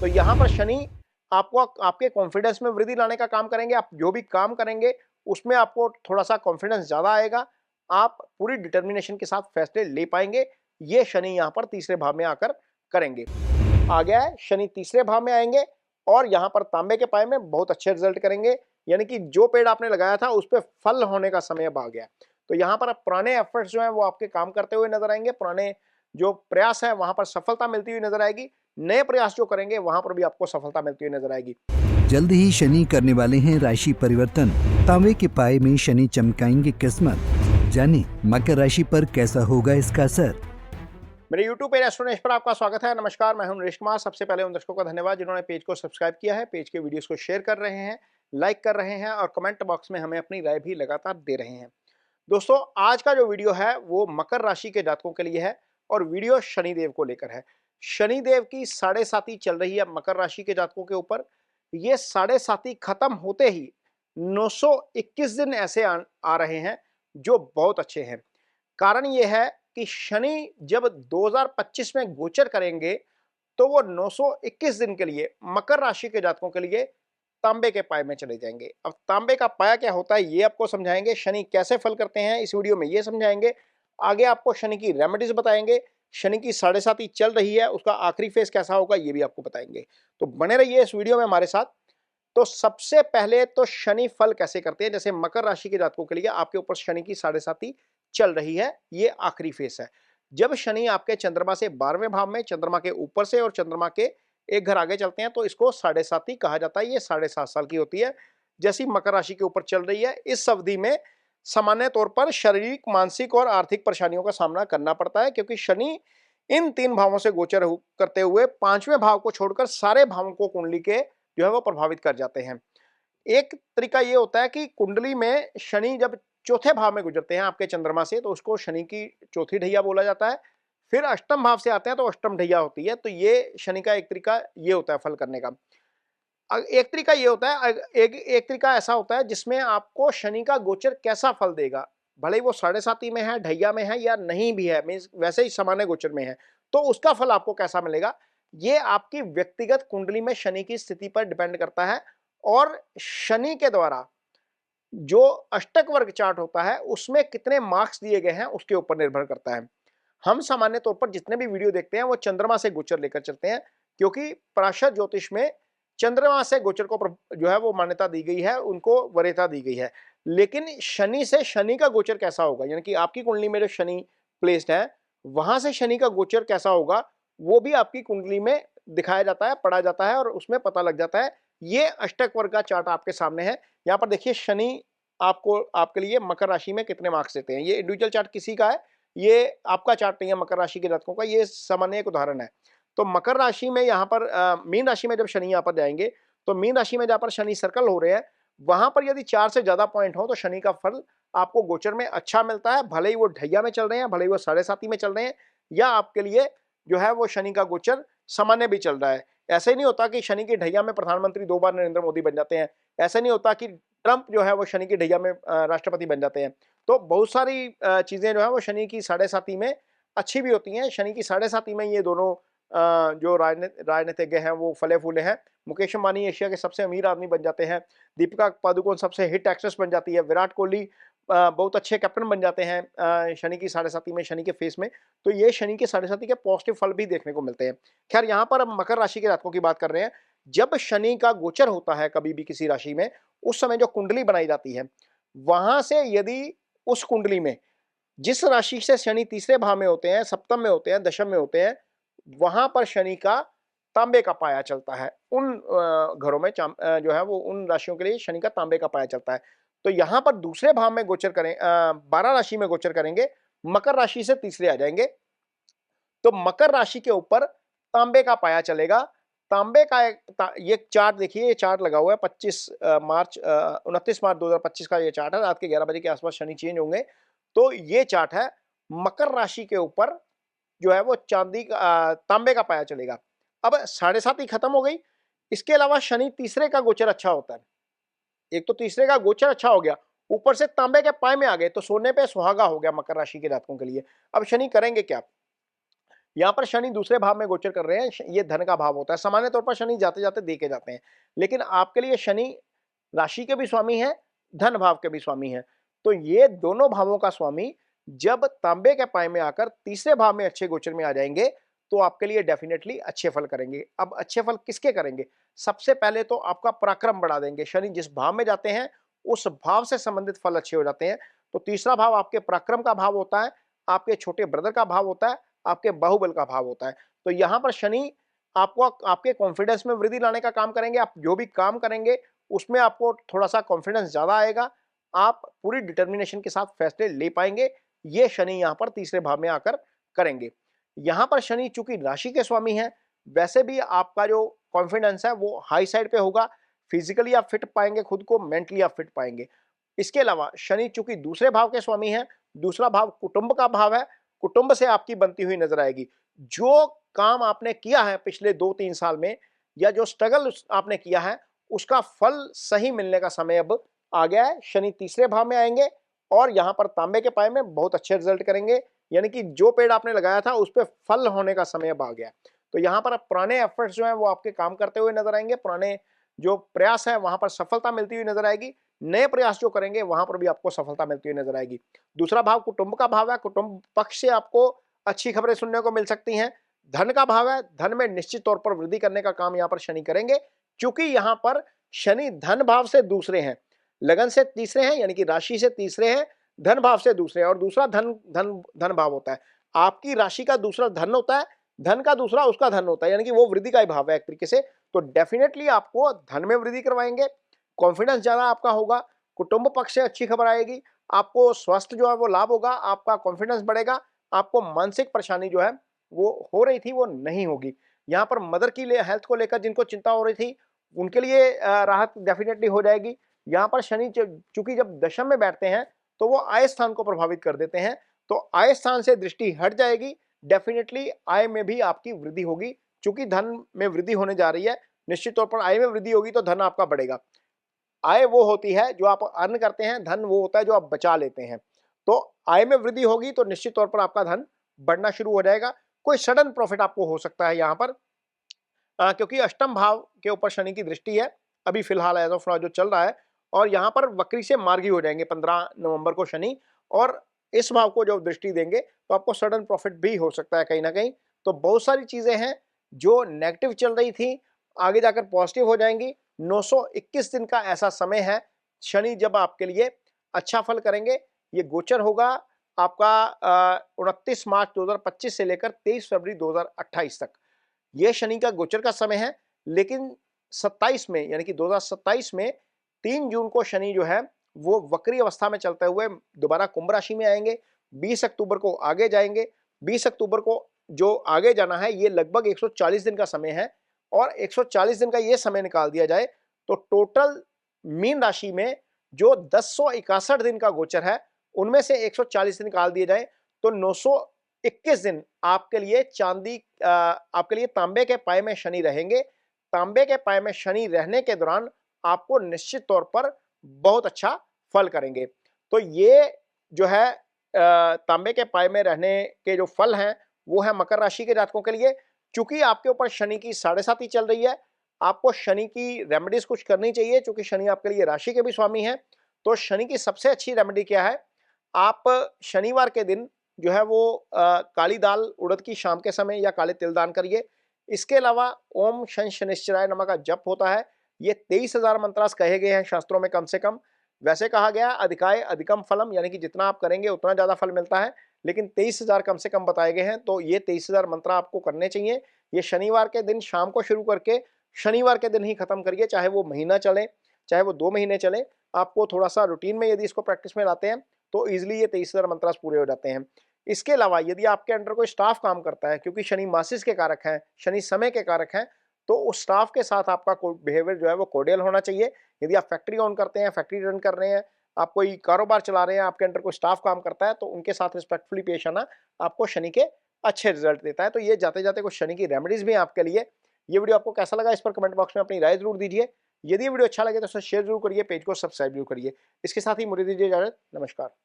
तो यहाँ पर शनि आपको आपके कॉन्फिडेंस में वृद्धि लाने का काम करेंगे। आप जो भी काम करेंगे उसमें आपको थोड़ा-सा कॉन्फिडेंस ज़्यादा आएगा। आप पूरी डिटर्मिनेशन के साथ फैसले ले पाएँगे। ये शनि यहाँ पर तीसरे भाव में आकर करेंगे। आ गया है, शनि तीसरे भाव में आएँगे और यहाँ पर तांबे के पाए में बहुत अच्छे रिजल्ट करेंगे। यानी कि जो पेड़ आपने लगाया था उस पे फल होने का समय अब आ गया। तो यहाँ पर अब पुराने एफर्ट्स जो हैं वो आपके काम करते हुए नज़र आएँगे। पुराने जो प्रयास हैं वहाँ पर सफलता मिलती हुई नज़र आएगी। नए प्रयास जो करेंगे वहाँ पर भी आपको सफलता मिलती हुई नज़र आएगी। जल्द ही शनि करने वाले हैं राशि परिवर्तन। तांबे के पाए में शनि चमकाएंगे किस्मत। जाने मकर राशि पर कैसा होगा इसका असर। मेरे YouTube पेज एस्ट्रोनॉट पर आपका स्वागत है। नमस्कार, मैं हूं नरेश कुमार। सबसे पहले उन दर्शकों का धन्यवाद जिन्होंने पेज को सब्सक्राइब किया है, पेज के वीडियोस को शेयर कर रहे हैं, लाइक कर रहे हैं और कमेंट बॉक्स में हमें अपनी राय भी लगातार दे रहे हैं। दोस्तों, आज का जो वीडियो है वो मकर राशि के जातकों के लिए है और वीडियो शनिदेव को लेकर है। शनिदेव की साढ़े साती चल रही है मकर राशि के जातकों के ऊपर। ये साढ़े साती खत्म होते ही 921 दिन ऐसे आ रहे हैं जो बहुत अच्छे हैं। कारण ये है कि शनि जब 2025 में गोचर करेंगे तो वो 921 दिन के लिए मकर राशि के जातकों के लिए तांबे के पाए में चले जाएंगे। अब तांबे का पाया क्या होता है ये आपको समझाएंगे, शनि कैसे फल करते हैं इस वीडियो में ये समझाएंगे। आगे आपको शनि की रेमेडीज बताएंगे, शनि की साढ़े साती चल रही है उसका आखिरी फेज कैसा होगा ये भी आपको बताएंगे। तो बने रहिए इस वीडियो में हमारे साथ। तो सबसे पहले तो शनि फल कैसे करते हैं, जैसे मकर राशि के जातकों के लिए आपके ऊपर शनि की साढ़े साती चल रही है, ये आखिरी फेस है। जब शनि आपके चंद्रमा से 12वें भाव में, चंद्रमा के ऊपर से और चंद्रमा के एक घर आगे चलते हैं तो इसको साढ़े साती कहा जाता है। ये 7.5 साल की होती है। जैसी मकर राशि के ऊपर चल रही है इस अवधि में सामान्य तौर पर शारीरिक, मानसिक और आर्थिक परेशानियों का सामना करना पड़ता है, क्योंकि शनि इन 3 भावों से गोचर करते हुए 5वें भाव को छोड़कर सारे भावों को कुंडली के जो है वो प्रभावित कर जाते हैं। एक तरीका ये होता है कि कुंडली में शनि जब चौथे भाव में गुजरते हैं आपके चंद्रमा से तो उसको शनि की चौथी ढैया बोला जाता है। फिर अष्टम भाव से आते हैं तो अष्टम ढैया होती है। तो ये शनि का एक तरीका ये होता है फल करने का। एक तरीका ये होता है, एक तरीका ऐसा होता है जिसमें आपको शनि का गोचर कैसा फल देगा, भले ही वो साढ़े साती में है, ढैया में है या नहीं भी है, मीन्स वैसे ही सामान्य गोचर में है, तो उसका फल आपको कैसा मिलेगा ये आपकी व्यक्तिगत कुंडली में शनि की स्थिति पर डिपेंड करता है। और शनि के द्वारा जो अष्टक वर्ग चार्ट होता है उसमें कितने मार्क्स दिए गए हैं उसके ऊपर निर्भर करता है। हम सामान्य तौर पर जितने भी वीडियो देखते हैं वो चंद्रमा से गोचर लेकर चलते हैं, क्योंकि पराशर ज्योतिष में चंद्रमा से गोचर को जो है वो मान्यता दी गई है, उनको वरीयता दी गई है। लेकिन शनि से शनि का गोचर कैसा होगा, यानी कि आपकी कुंडली में जो शनि प्लेस्ड है वहां से शनि का गोचर कैसा होगा वो भी आपकी कुंडली में दिखाया जाता है, पढ़ा जाता है और उसमें पता लग जाता है। ये अष्टक वर्ग का चार्ट आपके सामने है। यहाँ पर देखिए शनि आपको आपके लिए मकर राशि में कितने मार्क्स देते हैं। ये इंडिविजुअल चार्ट किसी का है, ये आपका चार्ट नहीं है मकर राशि के जातकों का, ये सामान्य एक उदाहरण है। तो मकर राशि में यहाँ पर मीन राशि में जब शनि यहाँ पर जाएंगे तो मीन राशि में जहाँ पर शनि सर्कल हो रहे हैं वहां पर यदि 4 से ज्यादा पॉइंट हो तो शनि का फल आपको गोचर में अच्छा मिलता है, भले ही वो ढैया में चल रहे हैं, भले ही वो साढ़े साती में चल रहे हैं, या आपके लिए जो है वो शनि का गोचर सामान्य भी चल रहा है। ऐसे नहीं होता कि शनि की ढैया में प्रधानमंत्री 2 बार नरेंद्र मोदी बन जाते हैं, ऐसा नहीं होता कि ट्रंप जो है वो शनि की ढैया में राष्ट्रपति बन जाते हैं। तो बहुत सारी चीजें जो है वो शनि की साढ़े साती में अच्छी भी होती हैं। शनि की साढ़े साती में ये दोनों जो राजनीतिज्ञ हैं वो फले फूले हैं। मुकेश अंबानी एशिया के सबसे अमीर आदमी बन जाते हैं, दीपिका पादुकोण सबसे हिट एक्ट्रेस बन जाती है, विराट कोहली बहुत अच्छे कैप्टन बन जाते हैं शनि की साढ़े साती में, शनि के फेस में। तो ये शनि के साढ़े साती के पॉजिटिव फल भी देखने को मिलते हैं। खैर यहाँ पर हम मकर राशि के जातकों की बात कर रहे हैं। जब शनि का गोचर होता है कभी भी किसी राशि में, उस समय जो कुंडली बनाई जाती है वहां से यदि उस कुंडली में जिस राशि से शनि तीसरे भाव में होते हैं, सप्तम में होते हैं, दशम में होते हैं, वहां पर शनि का तांबे का पाया चलता है। उन घरों में जो है वो उन राशियों के लिए शनि का तांबे का पाया चलता है। तो यहां पर दूसरे भाव में गोचर करें, 12 राशि में गोचर करेंगे, मकर राशि से तीसरे आ जाएंगे तो मकर राशि के ऊपर तांबे का पाया चलेगा। तांबे का ये चार्ट देखिए, ये चार्ट लगा हुआ है 29 मार्च 2025 का ये चार्ट है। रात के 11 बजे के आसपास शनि चेंज होंगे। तो ये चार्ट है, मकर राशि के ऊपर जो है वो तांबे का पाया चलेगा। अब साढ़े सात ही खत्म हो गई। इसके अलावा शनि तीसरे का गोचर अच्छा होता है। एक तो तीसरे का गोचर अच्छा हो गया, ऊपर से तांबे के पाए में आ गए तो सोने पे सुहागा हो गया मकर राशि के जातकों के लिए। अब शनि करेंगे क्या, यहाँ पर शनि दूसरे भाव में गोचर कर रहे हैं, ये धन का भाव होता है। सामान्य तौर पर शनि जाते-जाते दे के जाते हैं, लेकिन आपके लिए शनि राशि के भी स्वामी हैं, धन भाव के भी स्वामी हैं। तो ये दोनों भावों का स्वामी जब तांबे के पाए में आकर तीसरे भाव में अच्छे गोचर में आ जाएंगे, तो आपके लिए डेफिनेटली अच्छे फल करेंगे। अब अच्छे फल किसके करेंगे? सबसे पहले तो आपका पराक्रम बढ़ा देंगे। शनि जिस भाव में जाते हैं, उस भाव से संबंधित फल अच्छे हो जाते हैं। तो तीसरा भाव आपके पराक्रम का भाव होता है, आपके छोटे ब्रदर का भाव होता है, आपके बाहुबल का भाव होता है। तो यहाँ पर शनि आपको आपके कॉन्फिडेंस में वृद्धि लाने का काम करेंगे। आप जो भी काम करेंगे, उसमें आपको थोड़ा-सा कॉन्फिडेंस ज़्यादा आएगा। आप पूरी डिटर्मिनेशन के साथ फैसले ले पाएँगे। ये शनि यहाँ पर तीसरे भाव में आकर करेंगे। यहाँ पर शनि चूंकि राशि के स्वामी हैं, वैसे भी आपका जो कॉन्फिडेंस है वो हाई साइड पे होगा। फिजिकली आप फिट पाएंगे खुद को, मेंटली आप फिट पाएंगे। इसके अलावा शनि चूंकि दूसरे भाव के स्वामी हैं, दूसरा भाव कुटुंब का भाव है, कुटुंब से आपकी बनती हुई नजर आएगी। जो काम आपने किया है पिछले 2-3 साल में, या जो स्ट्रगल आपने किया है, उसका फल सही मिलने का समय अब आ गया है। शनि तीसरे भाव में आएंगे और यहाँ पर तांबे के पाए में बहुत अच्छे रिजल्ट करेंगे। यानी कि जो पेड़ आपने लगाया था उस पे फल होने का समय अब आ गया। तो यहाँ पर पुराने एफर्ट्स जो हैं वो आपके काम करते हुए नजर आएंगे। पुराने जो प्रयास है वहां पर सफलता मिलती हुई नजर आएगी। नए प्रयास जो करेंगे वहां पर भी आपको सफलता मिलती हुई नजर आएगी। दूसरा भाव कुटुंब का भाव है। कुटुंब पक्ष से आपको अच्छी खबरें सुनने को मिल सकती हैं। धन का भाव है। धन में निश्चित तौर पर वृद्धि करने का काम यहाँ पर शनि करेंगे, क्योंकि यहाँ पर शनि धन भाव से दूसरे हैं, लगन से तीसरे हैं, यानी कि राशि से तीसरे हैं, धन भाव से दूसरे हैं। और दूसरा धन धन धन भाव होता है। आपकी राशि का दूसरा धन होता है, धन का दूसरा उसका धन होता है, यानी कि वो वृद्धि का ही भाव है एक तरीके से। तो डेफिनेटली आपको धन में वृद्धि करवाएंगे, कॉन्फिडेंस ज्यादा आपका होगा, कुटुंब पक्ष से अच्छी खबर आएगी, आपको स्वास्थ्य जो है वो लाभ होगा, आपका कॉन्फिडेंस बढ़ेगा, आपको मानसिक परेशानी जो है वो हो रही थी वो नहीं होगी। यहाँ पर मदर की हेल्थ को लेकर जिनको चिंता हो रही थी, उनके लिए राहत डेफिनेटली हो जाएगी। यहाँ पर शनि चूंकि जब दशम में बैठते हैं तो वो आय स्थान को प्रभावित कर देते हैं, तो आय स्थान से दृष्टि हट जाएगी। डेफिनेटली आय में भी आपकी वृद्धि होगी, चूंकि धन में वृद्धि होने जा रही है। निश्चित तौर पर आय में वृद्धि होगी तो धन आपका बढ़ेगा। आय वो होती है जो आप अर्न करते हैं, धन वो होता है जो आप बचा लेते हैं। तो आय में वृद्धि होगी तो निश्चित तौर पर आपका धन बढ़ना शुरू हो जाएगा। कोई सडन प्रॉफिट आपको हो सकता है यहाँ पर, क्योंकि अष्टम भाव के ऊपर शनि की दृष्टि है अभी फिलहाल एज ऑफ नाउ जो चल रहा है, और यहाँ पर वक्री से मार्गी हो जाएंगे 15 नवंबर को शनि, और इस भाव को जब दृष्टि देंगे तो आपको सडन प्रॉफिट भी हो सकता है कहीं ना कहीं। तो बहुत सारी चीजें हैं जो नेगेटिव चल रही थी, आगे जाकर पॉजिटिव हो जाएंगी। 921 दिन का ऐसा समय है शनि जब आपके लिए अच्छा फल करेंगे। ये गोचर होगा आपका 29 मार्च 2025 से लेकर 23 फरवरी 2028 तक। ये शनि का गोचर का समय है, लेकिन 27 में यानी कि 2027 में 3 जून को शनि जो है वो वक्री अवस्था में चलते हुए दोबारा कुंभ राशि में आएंगे। 20 अक्टूबर को आगे जाएंगे। 20 अक्टूबर को जो आगे जाना है ये लगभग 140 दिन का समय है, और 140 दिन का ये समय निकाल दिया जाए तो टोटल मीन राशि में जो 1061 दिन का गोचर है उनमें से 140 दिन निकाल दिए जाए तो 921 दिन आपके लिए आपके लिए तांबे के पाए में शनि रहेंगे। तांबे के पाए में शनि रहने के दौरान आपको निश्चित तौर पर बहुत अच्छा फल करेंगे। तो ये जो है तांबे के पाए में रहने के जो फल हैं वो है मकर राशि के जातकों के लिए। चूंकि आपके ऊपर शनि की 7.5 चल रही है, आपको शनि की रेमेडीज कुछ करनी चाहिए, क्योंकि शनि आपके लिए राशि के भी स्वामी हैं। तो शनि की सबसे अच्छी रेमेडी क्या है? आप शनिवार के दिन जो है वो काली दाल उड़द की शाम के समय या काले तिल दान करिए। इसके अलावा ओम शं शनिश्चराय नमः का जप होता है। ये 23,000 मंत्रास कहे गए हैं शास्त्रों में कम से कम। वैसे कहा गया अधिकाय अधिकम फलम, यानी कि जितना आप करेंगे उतना ज्यादा फल मिलता है, लेकिन 23,000 कम से कम बताए गए हैं। तो ये 23,000 मंत्र आपको करने चाहिए। ये शनिवार के दिन शाम को शुरू करके शनिवार के दिन ही खत्म करिए, चाहे वो महीना चले चाहे वो 2 महीने चले। आपको थोड़ा सा रूटीन में यदि इसको प्रैक्टिस में लाते हैं तो इजिली ये 23,000 मंत्रास पूरे हो जाते हैं। इसके अलावा यदि आपके अंडर कोई स्टाफ काम करता है, क्योंकि शनि मासिस के कारक हैं, शनि समय के कारक हैं, तो उस स्टाफ के साथ आपका बिहेवियर जो है वो कोडियल होना चाहिए। यदि आप फैक्ट्री ऑन करते हैं, फैक्ट्री रन कर रहे हैं, आप कोई कारोबार चला रहे हैं, आपके अंडर कोई स्टाफ काम करता है, तो उनके साथ रिस्पेक्टफुली पेश आना आपको शनि के अच्छे रिजल्ट देता है। तो ये जाते जाते कुछ शनि की रेमेडीज भी हैं आपके लिए। ये वीडियो आपको कैसा लगा इस पर कमेंट बॉक्स में अपनी राय जरूर दीजिए। यदि वीडियो अच्छा लगे तो उसे शेयर जरूर करिए, पेज को सब्सक्राइब जरूर करिए। इसके साथ ही मुझे दीजिए इजाजत। नमस्कार।